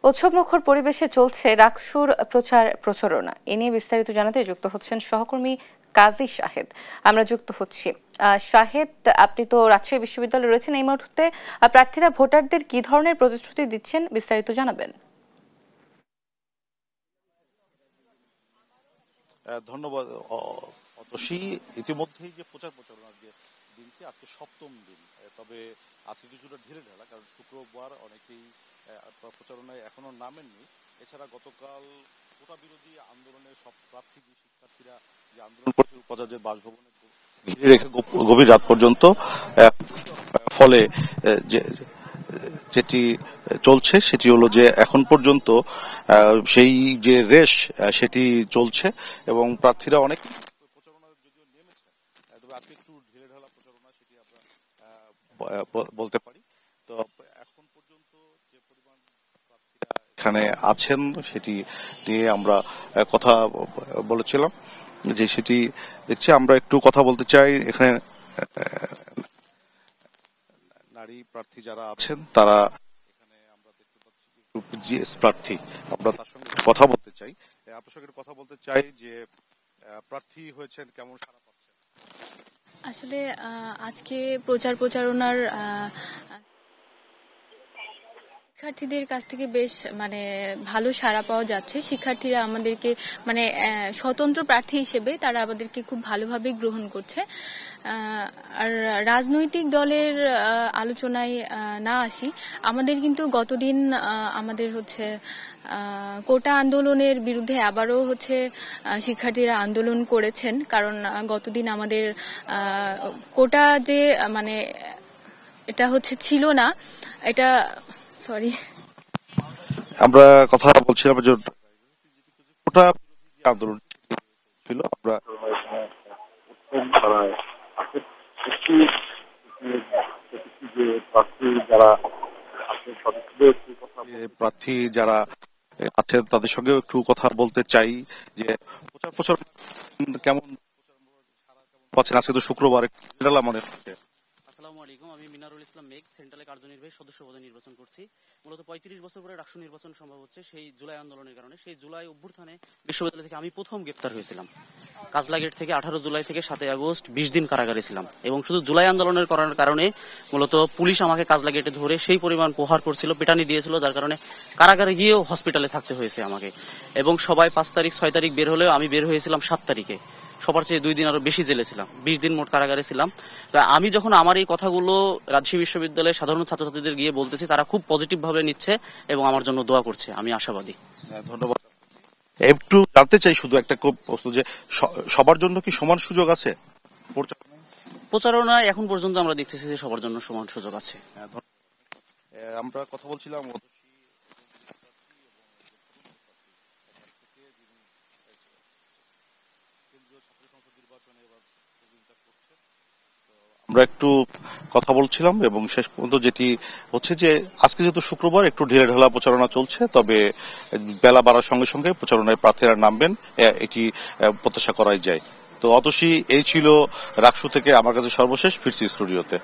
উৎসবমুখর পরিবেশে চলছে রাকসুর প্রচার প্রচারণা। এ নিয়ে বিস্তারিত জানাতে যুক্ত হচ্ছেন সহকর্মী কাজী শাহেদ। আমরা যুক্ত হচ্ছি। শাহেদ, আপনি তো রাজশাহী বিশ্ববিদ্যালয়ে রয়েছেন, এই মুহূর্তে প্রার্থীরা ভোটারদের কি ধরনের প্রতিশ্রুতি দিচ্ছেন বিস্তারিত জানাবেন। ধন্যবাদ অতসী। ইতিমধ্যেই যে প্রচার প্রচারণার যে দিনটি আজকে সপ্তম দিন, তবে আজকে কিছুটা ঢিলে ঢালা, কারণ শুক্রবার অনেকেই প্রচারণায় এখনো নামেননি। এছাড়া গতকাল কোটা বিরোধী আন্দোলনের সব প্রার্থী শিক্ষার্থীরা যে আন্দোলন করছে উপাচার্যের বাসভবনে ঘিরে রেখে গভীর রাত পর্যন্ত, ফলে যেটি চলছে সেটি হলো যে এখন পর্যন্ত সেই যে রেশ সেটি চলছে এবং প্রার্থীরা অনেক প্রচারণা যদিও নেমেছেন, তবে আজকে একটু ঢিলে ঢালা প্রচারণা সেটি আমরা বলতে পারি। তো এখন পর্যন্ত যে পরিমাণ প্রার্থীরা এখানে আছেন সেটি নিয়ে আমরা কথা বলেছিলাম, যে সেটি দেখছি। আমরা একটু কথা বলতে চাই এখানে নারী প্রার্থী যারা আছেন, তারা এখানে আমরা দেখতে পাচ্ছি জিএস প্রার্থী, আমরা তার সঙ্গে কথা বলতে চাই। আপনার সঙ্গে কথা বলতে চাই যে প্রার্থী হয়েছেন, কেমন সাড়া পাচ্ছেন? আসলে আজকে প্রচারণার শিক্ষার্থীদের কাছ থেকে বেশ ভালো সাড়া পাওয়া যাচ্ছে। শিক্ষার্থীরা আমাদেরকে স্বতন্ত্র প্রার্থী হিসেবে তারা আমাদেরকে খুব ভালোভাবে গ্রহণ করছে। আর রাজনৈতিক দলের আলোচনায় না আসি, আমাদের কিন্তু গতদিন আমাদের কোটা আন্দোলনের বিরুদ্ধে আবারও শিক্ষার্থীরা আন্দোলন করেছেন, কারণ গতদিন আমাদের কোটা যে এটা ছিল না, এটা সরি আমরা কথা বলছিলাম যে কোটা আন্দোলন ছিল। আমরা প্রার্থী যারা আছেন তাদের সঙ্গে একটু কথা বলতে চাই যে প্রচার কেমন পাচ্ছেন। আজকে তো শুক্রবার, মনে হচ্ছে। আসসালামু আলাইকুম, আমি মিনারুল ইসলাম মেঘ, সেন্ট্রালে কার্যনির্বাহী সদস্য পদে নির্বাচন করছি। মূলত ৩৫ বছর পরে রাষ্ট্র নির্বাচন সম্ভব হচ্ছে সেই জুলাই আন্দোলনের কারণে। সেই জুলাই অভ্যুত্থানে বিশ্ববিদ্যালয় থেকে আমি প্রথম গ্রেপ্তার হয়েছিলাম। কাজলা গেট থেকে 18 জুলাই থেকে 7 আগস্ট 20 দিন কারাগারে ছিলাম, এবং শুধু জুলাই আন্দোলনের কারণে মূলত পুলিশ আমাকে কাজলা গেটে ধরে সেই পরিমাণ প্রহার করছিল, পেটানি দিয়েছিল, যার কারণে কারাগারে গিয়েও হসপিটালে থাকতে হয়েছে আমাকে। এবং সবাই 5 তারিখ 6 তারিখ বের হলেও আমি বের হয়েছিলাম 7 তারিখে। সবার চেয়ে 2 দিন আরো বেশি জেলে ছিলাম, 20 দিন মোট কারাগারে ছিলাম। তো আমি যখন আমার এই কথাগুলো রাজশাহী বিশ্ববিদ্যালয়ের সাধারণ ছাত্রছাত্রীদের গিয়ে বলতেছি, তারা খুব পজিটিভ ভাবে নিচ্ছে এবং আমার জন্য দোয়া করছে। আমি আশাবাদী। ধন্যবাদ। একটু জানতে চাই শুধু একটা প্রশ্ন, যে সবার জন্য কি সমান সুযোগ আছে প্রচারণায়? এখন পর্যন্ত আমরা দেখতেছি যে সবার জন্য সমান সুযোগ আছে। আমরা কথা বলছিলাম আমরা একটু কথা বলছিলাম, এবং শেষ পর্যন্ত যেটি হচ্ছে যে আজকে যেহেতু শুক্রবার, একটু ঢিলে ঢালা প্রচারণা চলছে, তবে বেলা বাড়ার সঙ্গে সঙ্গে প্রচারণায় প্রার্থীরা নামবেন, এটি প্রত্যাশা করাই যায়। তো অতসী, এই ছিল রাকসু থেকে আমার কাছে সর্বশেষ। ফিরছি স্টুডিওতে।